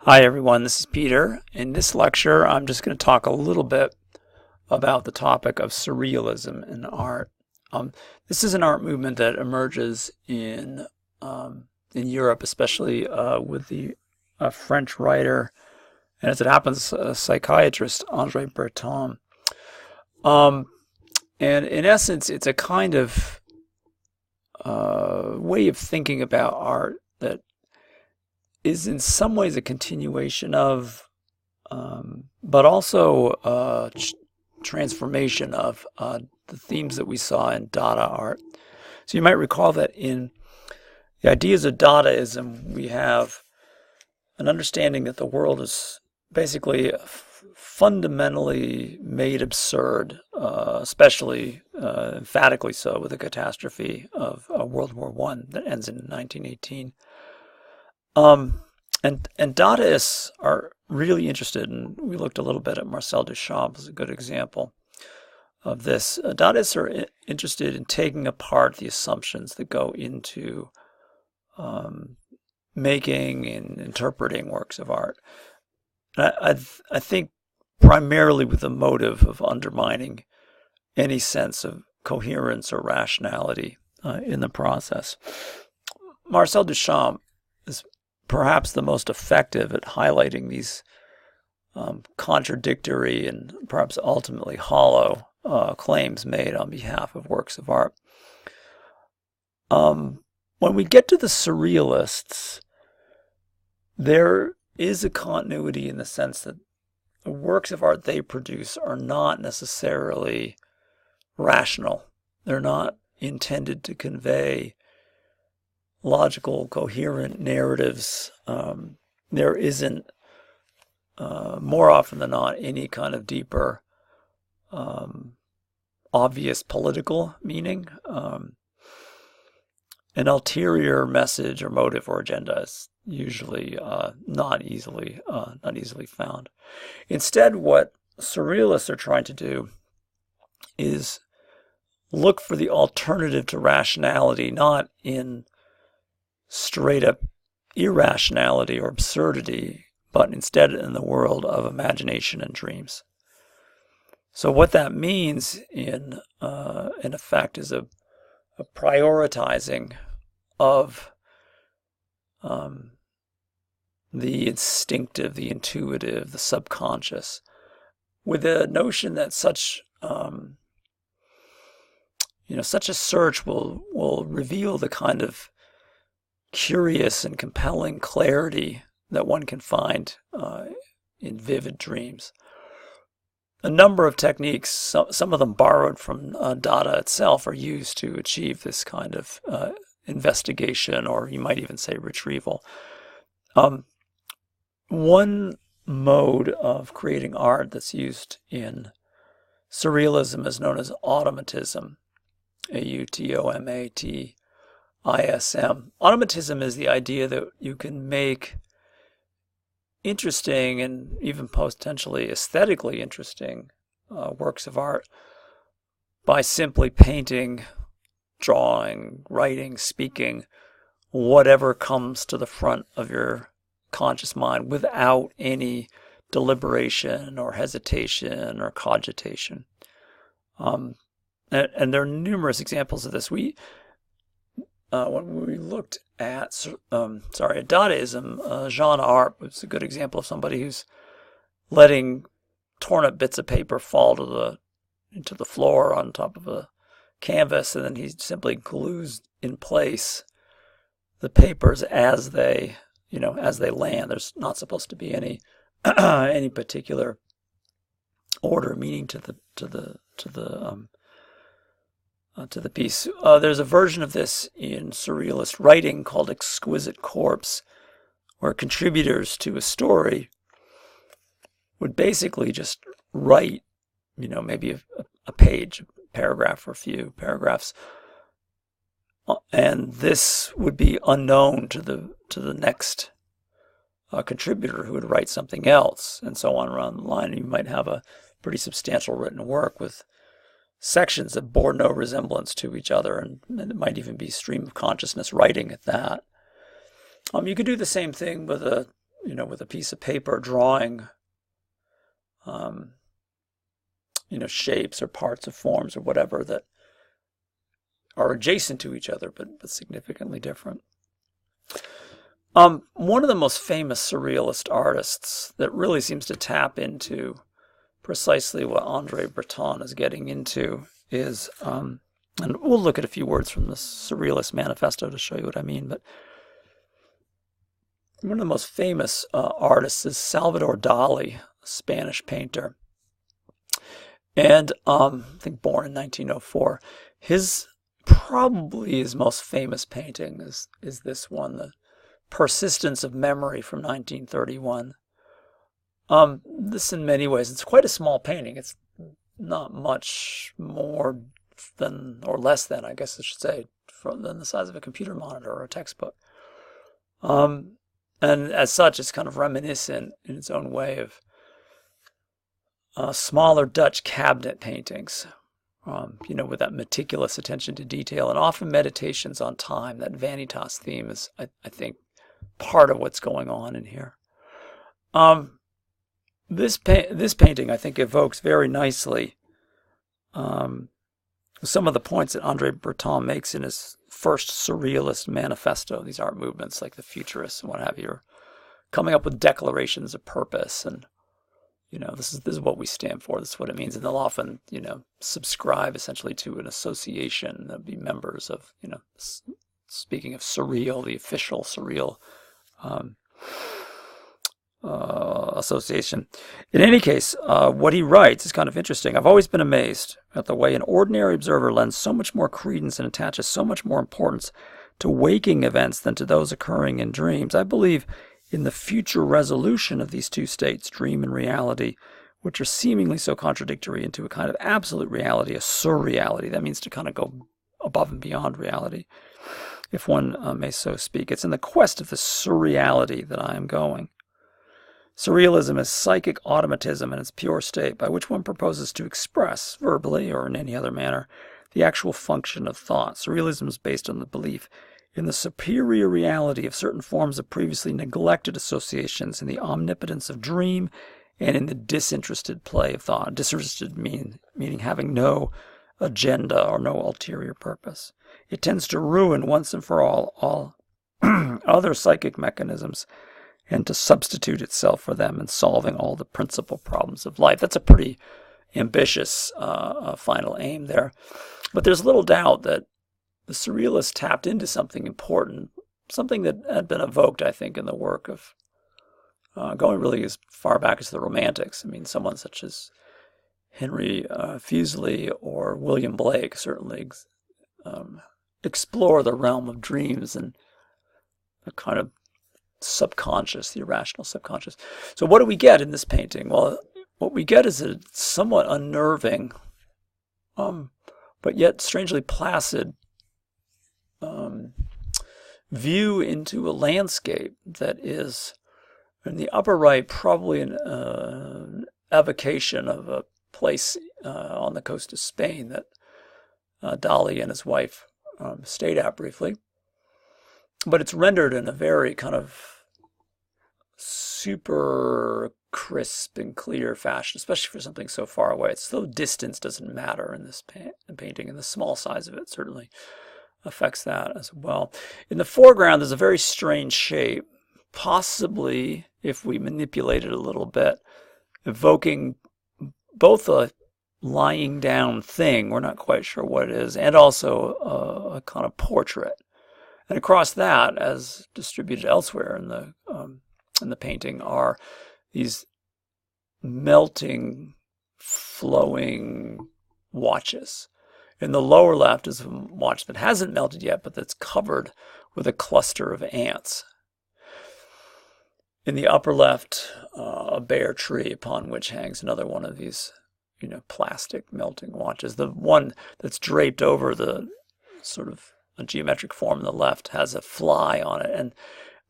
Hi everyone, this is Peter. In this lecture, I'm just going to talk a little bit about the topic of surrealism in art. This is an art movement that emerges in Europe, especially with the French writer, and as it happens, a psychiatrist, Andre Breton. Um, and in essence, it's a kind of way of thinking about art that is in some ways a continuation of, but also a transformation of the themes that we saw in Dada art. So you might recall that in the ideas of Dadaism, we have an understanding that the world is basically fundamentally made absurd, especially emphatically so with the catastrophe of World War I that ends in 1918. And Dadaists are really interested, and we looked a little bit at Marcel Duchamp as a good example of this. Dadaists are interested in taking apart the assumptions that go into making and interpreting works of art. And I think primarily with the motive of undermining any sense of coherence or rationality in the process. Marcel Duchamp is perhaps the most effective at highlighting these contradictory and perhaps ultimately hollow claims made on behalf of works of art. When we get to the surrealists, there is a continuity in the sense that the works of art they produce are not necessarily rational. They're not intended to convey logical, coherent narratives. There isn't, more often than not, any kind of deeper, obvious political meaning. An ulterior message or motive or agenda is usually not easily found. Instead, what surrealists are trying to do is look for the alternative to rationality, not in straight up irrationality or absurdity, but instead in the world of imagination and dreams. So what that means in effect is a prioritizing of the instinctive, the intuitive, the subconscious, with the notion that such a search will reveal the kind of curious and compelling clarity that one can find in vivid dreams. A number of techniques, some of them borrowed from Dada itself, are used to achieve this kind of investigation, or you might even say retrieval. One mode of creating art that's used in surrealism is known as automatism, Automatism. Automatism is the idea that you can make interesting and even potentially aesthetically interesting works of art by simply painting, drawing, writing, speaking, whatever comes to the front of your conscious mind without any deliberation or hesitation or cogitation. And there are numerous examples of this. When we looked at Dadaism, Jean Arp was a good example of somebody who's letting torn up bits of paper fall into the floor on top of a canvas, and then he simply glues in place the papers as they land. There's not supposed to be any any particular order, meaning to the piece. There's a version of this in surrealist writing called Exquisite Corpse, where contributors to a story would basically just write, maybe a page, a paragraph, or a few paragraphs, and this would be unknown to the next contributor who would write something else, and so on around the line. And you might have a pretty substantial written work with sections that bore no resemblance to each other, and it might even be stream of consciousness writing at that. You could do the same thing with a with a piece of paper drawing, shapes or parts or forms or whatever that are adjacent to each other, but significantly different. One of the most famous surrealist artists that really seems to tap into precisely what Andre Breton is getting into is, and we'll look at a few words from the Surrealist Manifesto to show you what I mean, but one of the most famous artists is Salvador Dali, a Spanish painter. And I think born in 1904. Probably his most famous painting is this one, The Persistence of Memory from 1931. This in many ways, it's quite a small painting. It's not much more than, or less than, I guess I should say, than the size of a computer monitor or a textbook. And as such, it's kind of reminiscent in its own way of smaller Dutch cabinet paintings, with that meticulous attention to detail and often meditations on time. That vanitas theme is, I think, part of what's going on in here. This painting, I think, evokes very nicely some of the points that Andre Breton makes in his first Surrealist Manifesto. These art movements, like the Futurists and what have you, are coming up with declarations of purpose, and this is what we stand for. This is what it means, and they'll often subscribe essentially to an association. They'll be members of speaking of surreal, the official surreal association. In any case, what he writes is kind of interesting. I've always been amazed at the way an ordinary observer lends so much more credence and attaches so much more importance to waking events than to those occurring in dreams. I believe in the future resolution of these two states, dream and reality, which are seemingly so contradictory, into a kind of absolute reality, a surreality. That means to kind of go above and beyond reality, if one may so speak. It's in the quest of the surreality that I am going. Surrealism is psychic automatism in its pure state, by which one proposes to express, verbally or in any other manner, the actual function of thought. Surrealism is based on the belief in the superior reality of certain forms of previously neglected associations, in the omnipotence of dream, and in the disinterested play of thought. Disinterested meaning having no agenda or no ulterior purpose. It tends to ruin once and for all other psychic mechanisms, and to substitute itself for them in solving all the principal problems of life. That's a pretty ambitious final aim there. But there's little doubt that the Surrealists tapped into something important, something that had been evoked, I think, in the work of going really as far back as the Romantics. I mean, someone such as Henry Fuseli or William Blake certainly explore the realm of dreams and a kind of subconscious, the irrational subconscious. So what do we get in this painting? Well, what we get is a somewhat unnerving, but yet strangely placid view into a landscape that is, in the upper right, probably an evocation of a place on the coast of Spain that Dali and his wife stayed at briefly. But it's rendered in a very kind of super crisp and clear fashion, especially for something so far away. It's though distance doesn't matter in this painting, and the small size of it certainly affects that as well. In the foreground, there's a very strange shape, possibly, if we manipulate it a little bit, evoking both a lying down thing, we're not quite sure what it is, and also a kind of portrait. And across that, as distributed elsewhere in the painting, are these melting, flowing watches. In the lower left is a watch that hasn't melted yet, but that's covered with a cluster of ants. In the upper left, a bare tree upon which hangs another one of these, plastic melting watches. The one that's draped over the sort of a geometric form on the left has a fly on it, and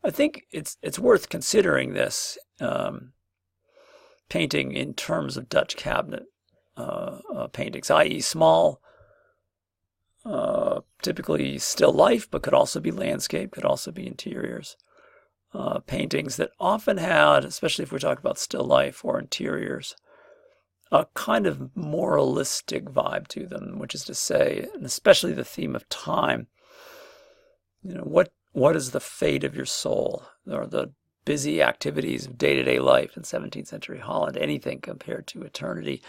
I think it's worth considering this painting in terms of Dutch cabinet paintings, i.e. small, typically still life, but could also be landscape, could also be interiors. paintings that often had, especially if we talk about still life or interiors, a kind of moralistic vibe to them, which is to say, and especially the theme of time, what is the fate of your soul, or the busy activities of day-to-day life in 17th century Holland, anything compared to eternity.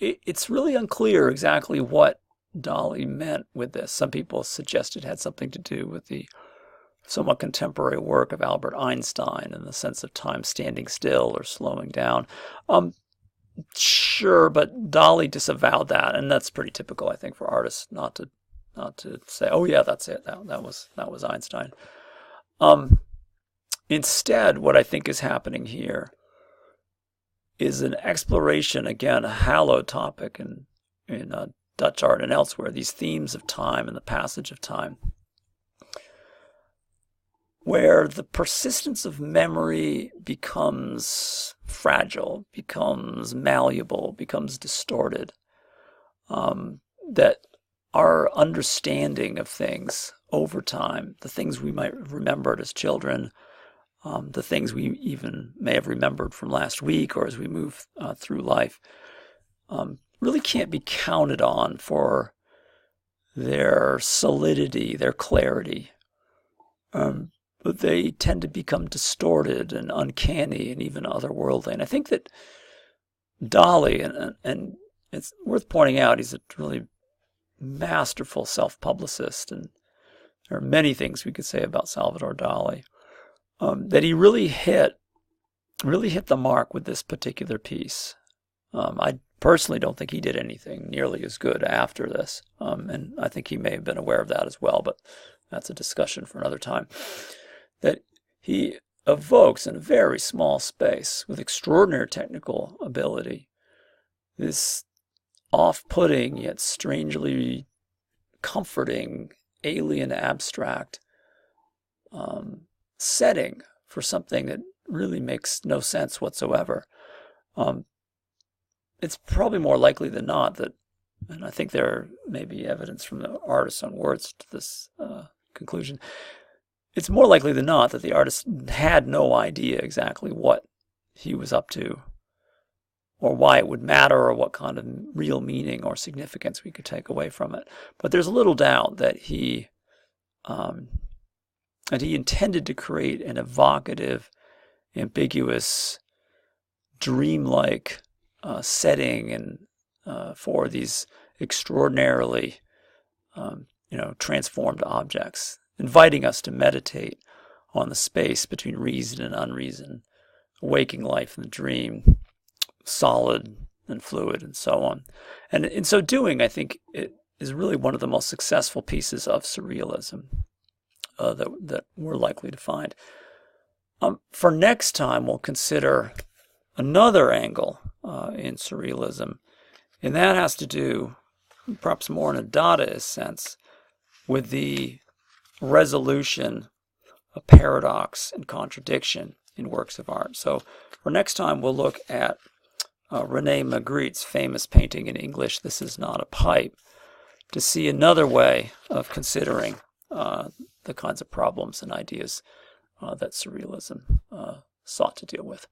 It's really unclear exactly what Dali meant with this. Some people suggest it had something to do with the somewhat contemporary work of Albert Einstein and the sense of time standing still or slowing down. Sure, but Dali disavowed that, and that's pretty typical, I think, for artists not to say, "Oh yeah, that's it. That was Einstein." Instead, what I think is happening here is an exploration, again, a hallowed topic in Dutch art and elsewhere, these themes of time and the passage of time, where the persistence of memory becomes fragile, becomes malleable, becomes distorted, that our understanding of things over time, the things we might have remembered as children, the things we even may have remembered from last week or as we move through life, really can't be counted on for their solidity, their clarity. But they tend to become distorted and uncanny and even otherworldly. And I think that Dali, and it's worth pointing out, he's a really masterful self-publicist, and there are many things we could say about Salvador Dali, that he really hit the mark with this particular piece. I personally don't think he did anything nearly as good after this, and I think he may have been aware of that as well, but that's a discussion for another time. That he evokes in a very small space with extraordinary technical ability this off-putting yet strangely comforting, alien, abstract setting for something that really makes no sense whatsoever. It's probably more likely than not that, and I think there may be evidence from the artist's own words to this conclusion, it's more likely than not that the artist had no idea exactly what he was up to, or why it would matter, or what kind of real meaning or significance we could take away from it. But there's little doubt that he intended to create an evocative, ambiguous, dreamlike setting and for these extraordinarily, transformed objects, inviting us to meditate on the space between reason and unreason, waking life and the dream, solid and fluid, and so on. And in so doing, I think it is really one of the most successful pieces of surrealism that we're likely to find. For next time, we'll consider another angle in surrealism, and that has to do, perhaps more in a Dadaist sense, with the resolution of paradox and contradiction in works of art. So for next time, we'll look at Rene Magritte's famous painting in English, "This Is Not a Pipe," to see another way of considering the kinds of problems and ideas that surrealism sought to deal with.